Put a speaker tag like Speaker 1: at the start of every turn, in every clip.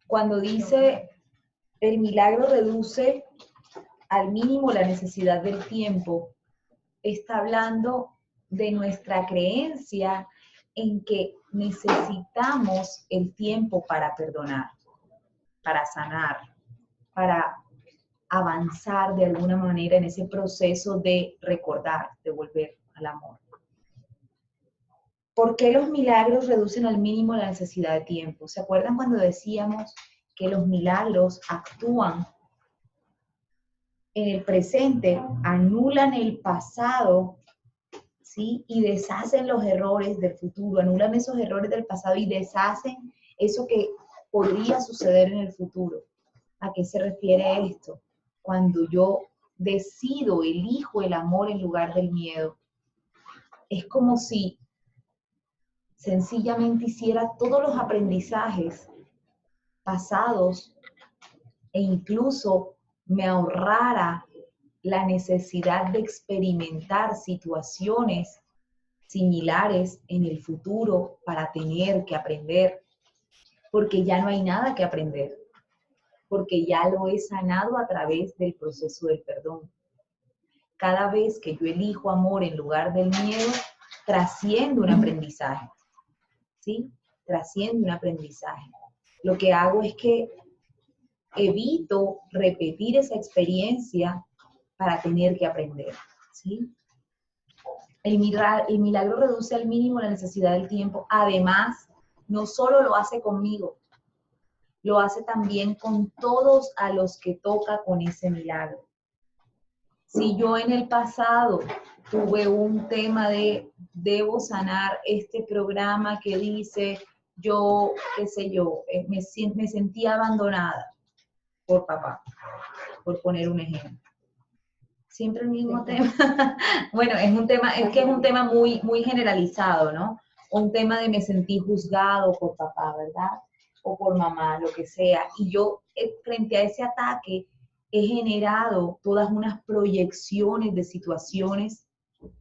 Speaker 1: cuando dice el milagro reduce al mínimo la necesidad del tiempo, está hablando de nuestra creencia en que necesitamos el tiempo para perdonar, para sanar, para avanzar de alguna manera en ese proceso de recordar, de volver al amor. ¿Por qué los milagros reducen al mínimo la necesidad de tiempo? ¿Se acuerdan cuando decíamos que los milagros actúan en el presente, anulan el pasado, ¿sí? Y deshacen los errores del futuro, anulan esos errores del pasado y deshacen eso que podría suceder en el futuro? ¿A qué se refiere esto? Cuando yo decido, elijo el amor en lugar del miedo, es como si sencillamente hiciera todos los aprendizajes pasados e incluso me ahorrara la necesidad de experimentar situaciones similares en el futuro para tener que aprender, porque ya no hay nada que aprender, porque ya lo he sanado a través del proceso del perdón. Cada vez que yo elijo amor en lugar del miedo, trasciendo un aprendizaje, ¿sí? Trasciendo un aprendizaje. Lo que hago es que evito repetir esa experiencia para tener que aprender, ¿sí? El milagro reduce al mínimo la necesidad del tiempo. Además, no solo lo hace conmigo, lo hace también con todos a los que toca con ese milagro. Si yo en el pasado tuve un tema de debo sanar este programa que dice yo, qué sé yo, me sentía abandonada por papá, por poner un ejemplo. Siempre el mismo tema. Bueno, es que es un tema muy, muy generalizado, ¿no? Un tema de me sentí juzgado por papá, ¿verdad? O por mamá, lo que sea. Y yo, frente a ese ataque, he generado todas unas proyecciones de situaciones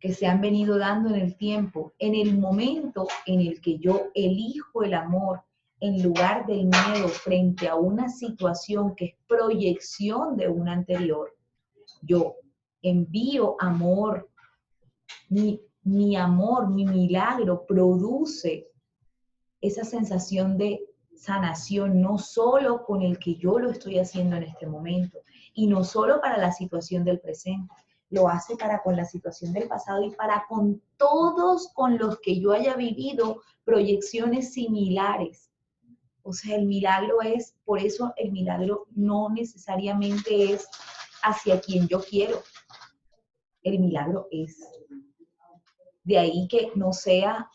Speaker 1: que se han venido dando en el tiempo. En el momento en el que yo elijo el amor en lugar del miedo frente a una situación que es proyección de una anterior, yo envío amor, mi amor, mi milagro produce esa sensación de sanación, no solo con el que yo lo estoy haciendo en este momento, y no solo para la situación del presente, lo hace para con la situación del pasado y para con todos con los que yo haya vivido proyecciones similares. O sea, el milagro es, por eso el milagro no necesariamente es hacia quien yo quiero. El milagro es. De ahí que no sea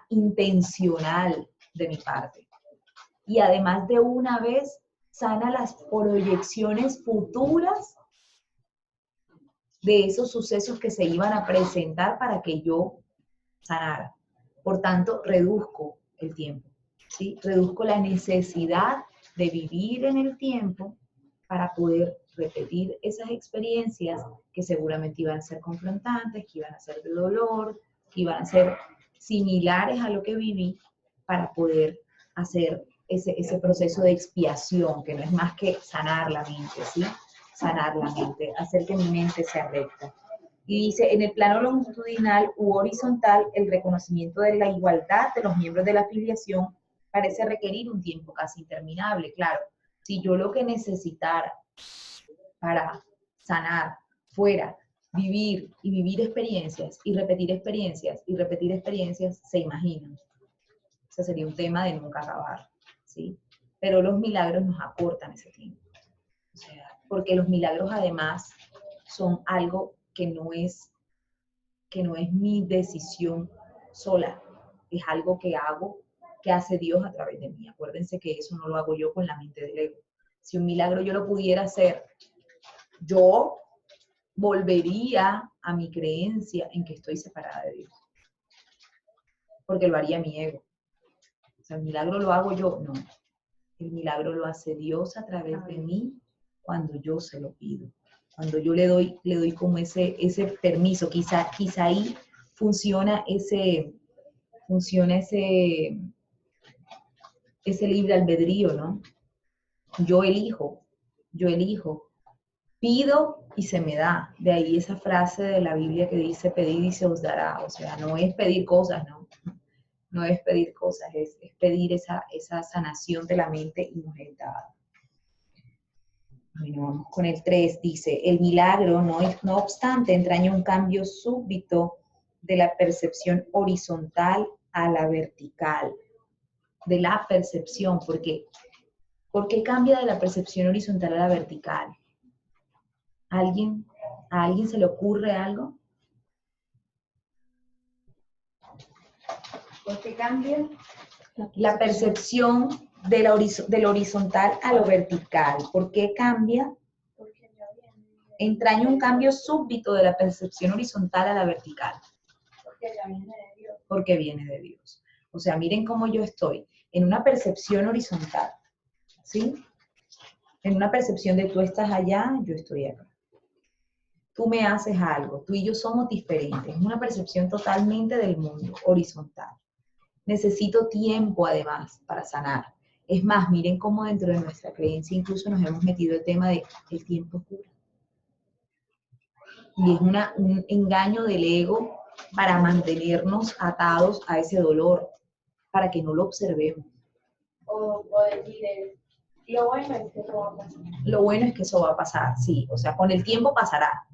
Speaker 1: intencional de mi parte. Y además de una vez, sana las proyecciones futuras de esos sucesos que se iban a presentar para que yo sanara. Por tanto, reduzco el tiempo, ¿sí? Reduzco la necesidad de vivir en el tiempo para poder repetir esas experiencias que seguramente iban a ser confrontantes, que iban a ser de dolor, que iban a ser similares a lo que viví, para poder hacer ese proceso de expiación, que no es más que sanar la mente, ¿sí? Sanar la mente, hacer que mi mente sea recta. Y dice, en el plano longitudinal u horizontal, el reconocimiento de la igualdad de los miembros de la filiación parece requerir un tiempo casi interminable. Claro, si yo lo que necesitara para sanar fuera vivir y vivir experiencias y repetir experiencias y repetir experiencias, se imaginan. Ese sería un tema de nunca acabar, ¿sí? Pero los milagros nos acortan ese tiempo. O sea, porque los milagros además son algo que no es mi decisión sola, es algo que hago, que hace Dios a través de mí. Acuérdense que eso no lo hago yo con la mente del ego. Si un milagro yo lo pudiera hacer, yo volvería a mi creencia en que estoy separada de Dios. Porque lo haría mi ego. O sea, el milagro lo hago yo, no. El milagro lo hace Dios a través de mí cuando yo se lo pido. Cuando yo le doy como ese permiso. Quizá ahí funciona ese ese libre albedrío, ¿no? Yo elijo, pido y se me da. De ahí esa frase de la Biblia que dice, pedid y se os dará. O sea, no es pedir cosas, ¿no? No es pedir cosas, es pedir esa sanación de la mente y nos es dada. Bueno, vamos con el 3. Dice, el milagro, no obstante, entraña un cambio súbito de la percepción horizontal a la vertical. De la percepción, porque ¿por qué cambia de la percepción horizontal a la vertical? ¿A alguien se le ocurre algo?
Speaker 2: ¿Por qué cambia?
Speaker 1: La percepción de lo horizontal a lo vertical. ¿Por qué cambia?
Speaker 2: Porque ya viene.
Speaker 1: Entraña un cambio súbito de la percepción horizontal a la vertical.
Speaker 2: Porque ya viene de Dios.
Speaker 1: Porque viene de Dios. O sea, miren cómo yo estoy en una percepción horizontal, ¿sí? En una percepción de tú estás allá, yo estoy acá. Tú me haces algo, tú y yo somos diferentes. Es una percepción totalmente del mundo, horizontal. Necesito tiempo, además, para sanar. Es más, miren cómo dentro de nuestra creencia incluso nos hemos metido el tema de el tiempo cura. Y es un engaño del ego para mantenernos atados a ese dolor, para que no lo observemos.
Speaker 2: O decir, lo bueno es que eso va a pasar.
Speaker 1: Lo bueno es que eso va a pasar, sí. O sea, con el tiempo pasará.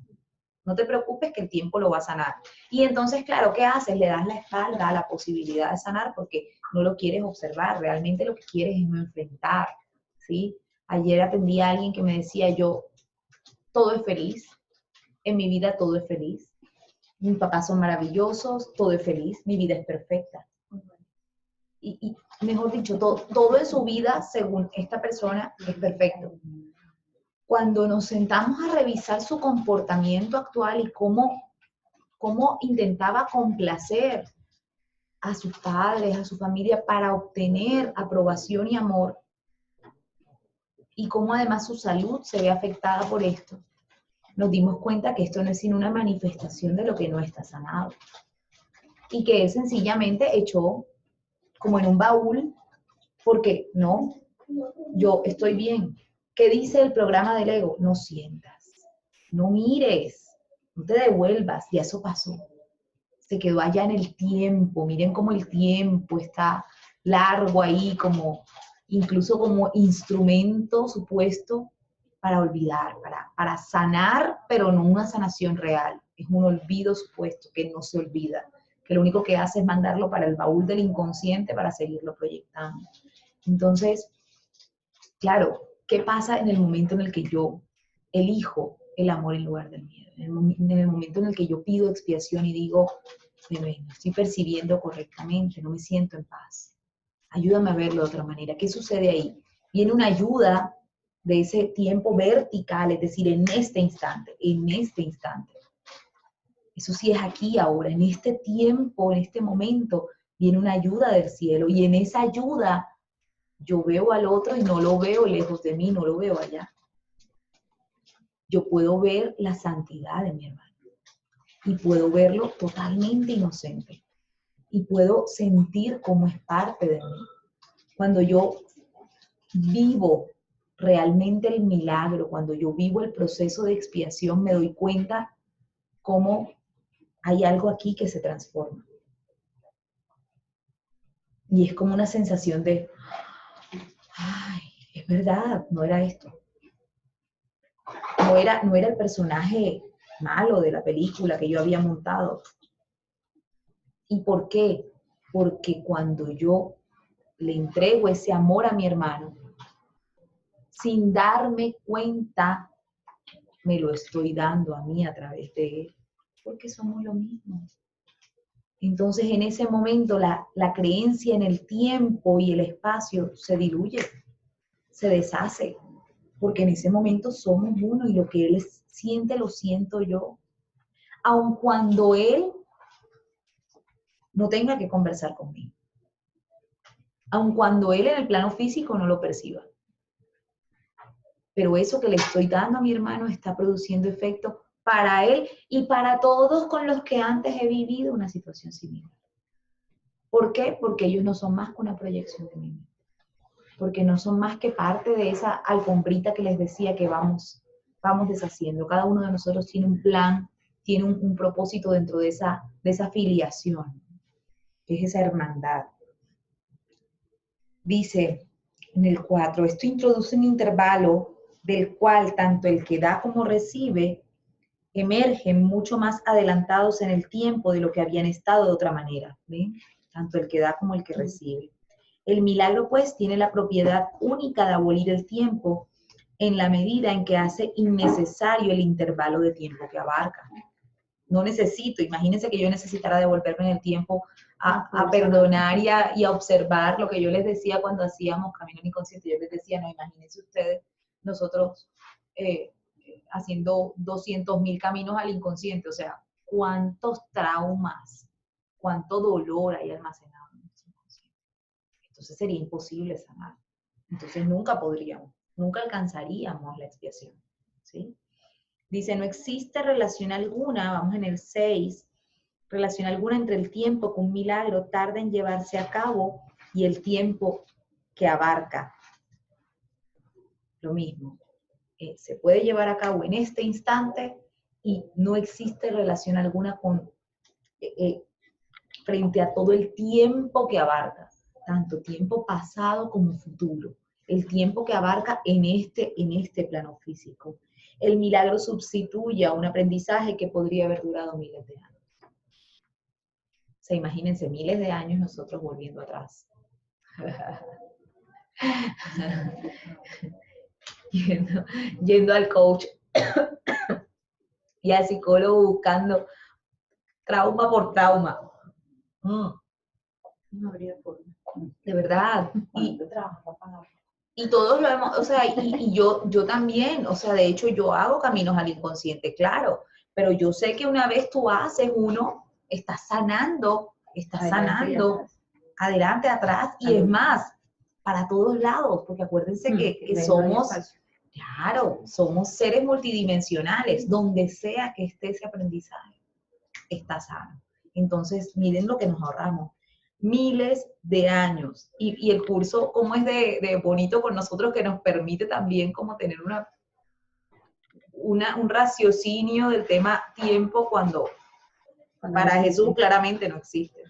Speaker 1: No te preocupes que el tiempo lo va a sanar. Y entonces, claro, ¿qué haces? Le das la espalda a la posibilidad de sanar porque no lo quieres observar. Realmente lo que quieres es no enfrentar, ¿sí? Ayer atendí a alguien que me decía, yo, todo es feliz. En mi vida todo es feliz. Mis papás son maravillosos, todo es feliz. Mi vida es perfecta. Y mejor dicho, todo en su vida, según esta persona, es perfecto. Cuando nos sentamos a revisar su comportamiento actual y cómo intentaba complacer a sus padres, a su familia para obtener aprobación y amor, y cómo además su salud se ve afectada por esto, nos dimos cuenta que esto no es sino una manifestación de lo que no está sanado. Y que él sencillamente echó como en un baúl, porque no, yo estoy bien. ¿Qué dice el programa del ego? No sientas, no mires, no te devuelvas, ya eso pasó. Se quedó allá en el tiempo. Miren cómo el tiempo está largo ahí, incluso como instrumento supuesto para olvidar, para sanar, pero no una sanación real. Es un olvido supuesto que no se olvida, que lo único que hace es mandarlo para el baúl del inconsciente para seguirlo proyectando. Entonces, claro, ¿qué pasa en el momento en el que yo elijo el amor en lugar del miedo? En el momento en el que yo pido expiación y digo, no estoy percibiendo correctamente, no me siento en paz. Ayúdame a verlo de otra manera. ¿Qué sucede ahí? Viene una ayuda de ese tiempo vertical, es decir, en este instante, en este instante. Eso sí es aquí, ahora, en este tiempo, en este momento, viene una ayuda del cielo y en esa ayuda yo veo al otro y no lo veo lejos de mí, no lo veo allá. Yo puedo ver la santidad de mi hermano y puedo verlo totalmente inocente y puedo sentir cómo es parte de mí. Cuando yo vivo realmente el milagro, cuando yo vivo el proceso de expiación, me doy cuenta cómo hay algo aquí que se transforma. Y es como una sensación de, ay, es verdad, no era esto. No era el personaje malo de la película que yo había montado. ¿Y por qué? Porque cuando yo le entrego ese amor a mi hermano, sin darme cuenta, me lo estoy dando a mí a través de él, porque somos lo mismo. Entonces, en ese momento, la creencia en el tiempo y el espacio se diluye, se deshace, porque en ese momento somos uno y lo que él siente, lo siento yo. Aun cuando él no tenga que conversar conmigo. Aun cuando él en el plano físico no lo perciba. Pero eso que le estoy dando a mi hermano está produciendo efecto para él y para todos con los que antes he vivido una situación similar. ¿Por qué? Porque ellos no son más que una proyección de mí mismo. porque no son más que parte de esa alfombrita que les decía que vamos deshaciendo. Cada uno de nosotros tiene un plan, tiene un propósito dentro de esa filiación, que es esa hermandad. Dice en el 4, esto introduce un intervalo del cual tanto el que da como recibe emergen mucho más adelantados en el tiempo de lo que habían estado de otra manera, ¿ven? Tanto el que da como el que recibe. El milagro, pues, tiene la propiedad única de abolir el tiempo en la medida en que hace innecesario el intervalo de tiempo que abarca. No necesito, imagínense que yo necesitara devolverme en el tiempo a perdonar y a observar lo que yo les decía cuando hacíamos Camino al Inconsciente. Yo les decía, no, imagínense ustedes, nosotros haciendo 200.000 caminos al inconsciente, o sea, cuántos traumas, cuánto dolor hay almacenado en nuestro inconsciente. Entonces sería imposible sanar. Entonces nunca alcanzaríamos la expiación, ¿sí? Dice, no existe relación alguna, vamos en el 6, relación alguna entre el tiempo que un milagro tarda en llevarse a cabo y el tiempo que abarca. Lo mismo, se puede llevar a cabo en este instante y no existe relación alguna con frente a todo el tiempo que abarca, tanto tiempo pasado como futuro, el tiempo que abarca en este plano físico. El milagro sustituye a un aprendizaje que podría haber durado miles de años. O sea, imagínense, miles de años nosotros volviendo atrás. yendo al coach y al psicólogo buscando trauma por trauma.
Speaker 2: No habría forma.
Speaker 1: De verdad. Y todos lo hemos, o sea, y yo también, o sea, de hecho yo hago caminos al inconsciente, claro, pero yo sé que una vez tú haces uno, estás sanando, adelante, atrás, y es más, para todos lados, porque acuérdense que somos, claro, somos seres multidimensionales, donde sea que esté ese aprendizaje, está sano. Entonces, miren lo que nos ahorramos. Miles de años. Y el curso, cómo es de bonito con nosotros, que nos permite también como tener un raciocinio del tema tiempo cuando para Jesús claramente no existe.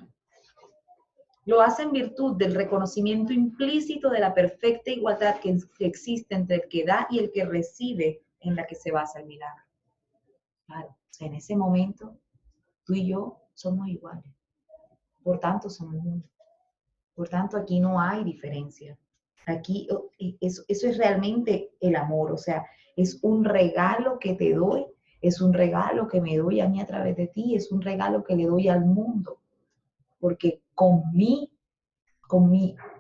Speaker 1: Lo hace en virtud del reconocimiento implícito de la perfecta igualdad que existe entre el que da y el que recibe, en la que se basa el milagro. Claro, o sea, en ese momento, tú y yo somos iguales. Por tanto, somos uno. Por tanto, aquí no hay diferencia. Aquí eso es realmente el amor, o sea, es un regalo que te doy, es un regalo que me doy a mí a través de ti, es un regalo que le doy al mundo, porque con mi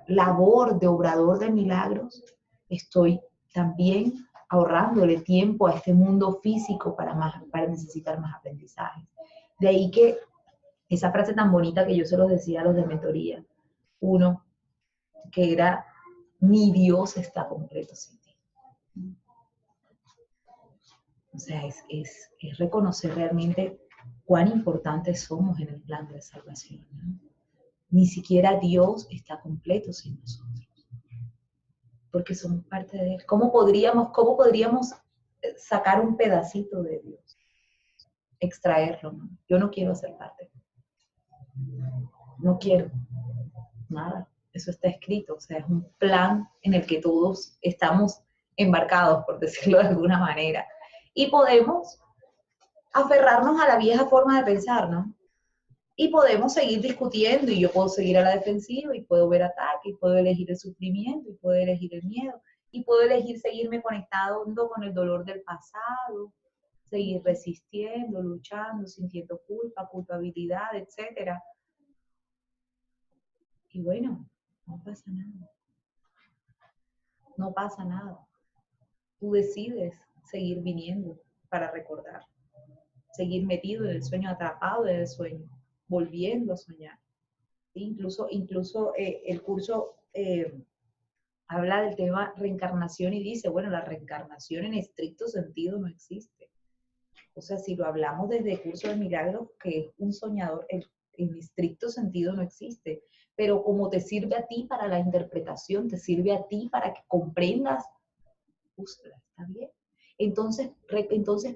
Speaker 1: labor de obrador de milagros, estoy también ahorrándole tiempo a este mundo físico para necesitar más aprendizaje. De ahí que esa frase tan bonita que yo se los decía a los de mentoría, uno, que era, mi Dios está completo sin ti. O sea, es reconocer realmente cuán importantes somos en el plan de salvación, ¿no? Ni siquiera Dios está completo sin nosotros, porque somos parte de Él. ¿Cómo podríamos sacar un pedacito de Dios? Extraerlo, ¿no? Yo no quiero ser parte. No quiero nada. Eso está escrito, o sea, es un plan en el que todos estamos embarcados, por decirlo de alguna manera. Y podemos aferrarnos a la vieja forma de pensar, ¿no? Y podemos seguir discutiendo, y yo puedo seguir a la defensiva, y puedo ver ataque, y puedo elegir el sufrimiento, y puedo elegir el miedo, y puedo elegir seguirme conectando con el dolor del pasado, seguir resistiendo, luchando, sintiendo culpa, culpabilidad, etc. Y bueno, no pasa nada. No pasa nada. Tú decides seguir viniendo para recordar, seguir metido en el sueño, atrapado en el sueño, volviendo a soñar. ¿Sí? Incluso el curso habla del tema reencarnación y dice, bueno, la reencarnación en estricto sentido no existe. O sea, si lo hablamos desde el curso de milagros, que es un soñador, en estricto sentido no existe. pero como te sirve a ti para la interpretación, te sirve a ti para que comprendas, úsala, está bien. Entonces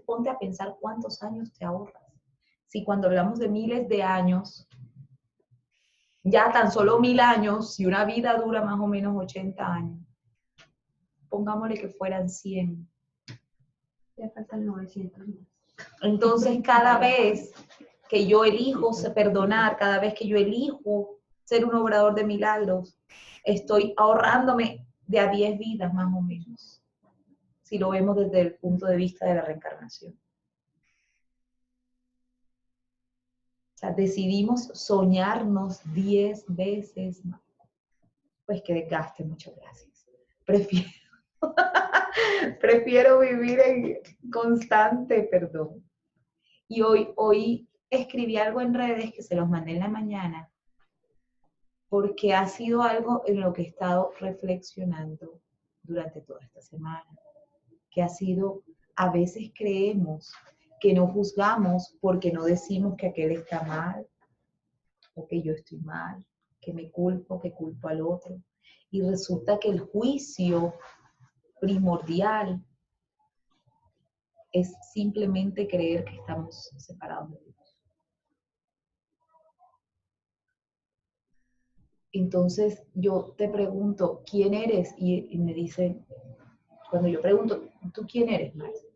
Speaker 1: ponte a pensar cuántos años te ahorras. Si cuando hablamos de miles de años, ya tan solo 1000 años, si una vida dura más o menos 80 años, pongámosle que fueran 100.
Speaker 2: Ya faltan 900 más.
Speaker 1: Entonces, cada vez que yo elijo perdonar, cada vez que yo elijo ser un obrador de milagros, estoy ahorrándome de a 10 vidas más o menos, si lo vemos desde el punto de vista de la reencarnación. O sea, decidimos soñarnos 10 veces más. Pues que desgaste, muchas gracias. Prefiero vivir en constante perdón. Y hoy escribí algo en redes que se los mandé en la mañana, porque ha sido algo en lo que he estado reflexionando durante toda esta semana, que ha sido, a veces creemos que no juzgamos porque no decimos que aquel está mal, o que yo estoy mal, que me culpo, que culpo al otro. Y resulta que el juicio primordial es simplemente creer que estamos separados de Dios. Entonces yo te pregunto, ¿quién eres? Y me dicen, cuando yo pregunto, ¿tú quién eres, Marce?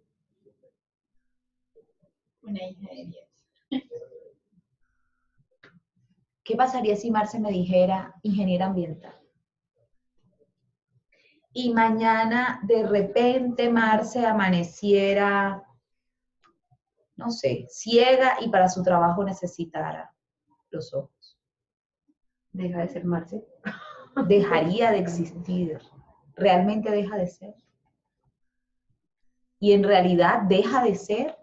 Speaker 2: Una hija de Dios.
Speaker 1: ¿Qué pasaría si Marce me dijera ingeniera ambiental? Y mañana de repente Marce amaneciera, no sé, ciega y para su trabajo necesitara los ojos.
Speaker 2: Deja de ser Marce.
Speaker 1: Dejaría de existir. ¿Realmente deja de ser? ¿Y en realidad deja de ser?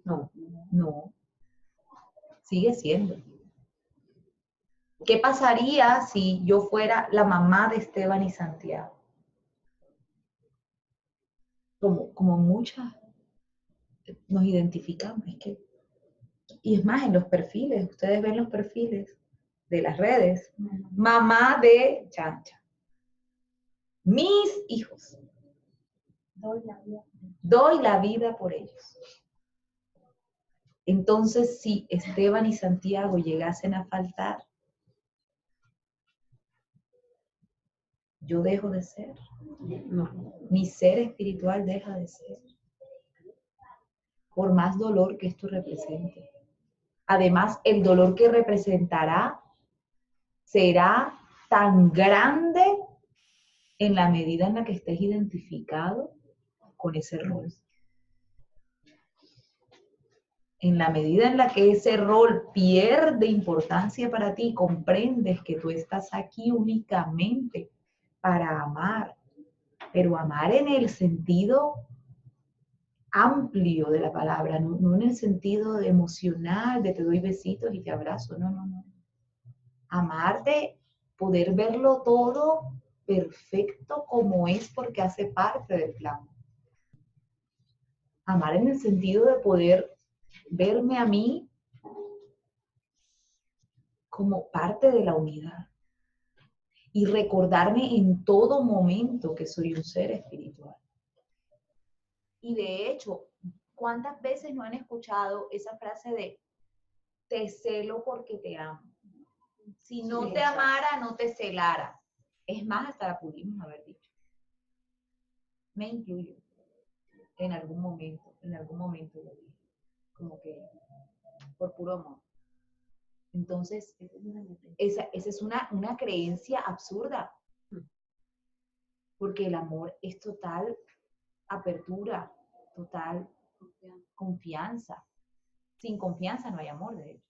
Speaker 2: No.
Speaker 1: No. Sigue siendo. ¿Qué pasaría si yo fuera la mamá de Esteban y Santiago? Como muchas nos identificamos, y es más, en los perfiles, ustedes ven los perfiles de las redes, mamá de Chancha, mis hijos, doy la vida por ellos. Entonces, si Esteban y Santiago llegasen a faltar, yo dejo de ser.
Speaker 2: No.
Speaker 1: Mi ser espiritual deja de ser. Por más dolor que esto represente. Además, el dolor que representará será tan grande en la medida en la que estés identificado con ese rol. En la medida en la que ese rol pierde importancia para ti, comprendes que tú estás aquí únicamente para amar, pero amar en el sentido amplio de la palabra, no en el sentido emocional, de te doy besitos y te abrazo, no. Amar de poder verlo todo perfecto como es porque hace parte del plan. Amar en el sentido de poder verme a mí como parte de la unidad y recordarme en todo momento que soy un ser espiritual. Y de hecho, ¿cuántas veces no han escuchado esa frase de te celo porque te amo? Si no
Speaker 2: Sí,
Speaker 1: te amara, no te celara. Es más, hasta la pudimos haber dicho. Me incluyo. En algún momento lo dije. Como que por puro amor. Entonces, esa es una creencia absurda. Porque el amor es total apertura, total confianza. Sin confianza no hay amor, de hecho.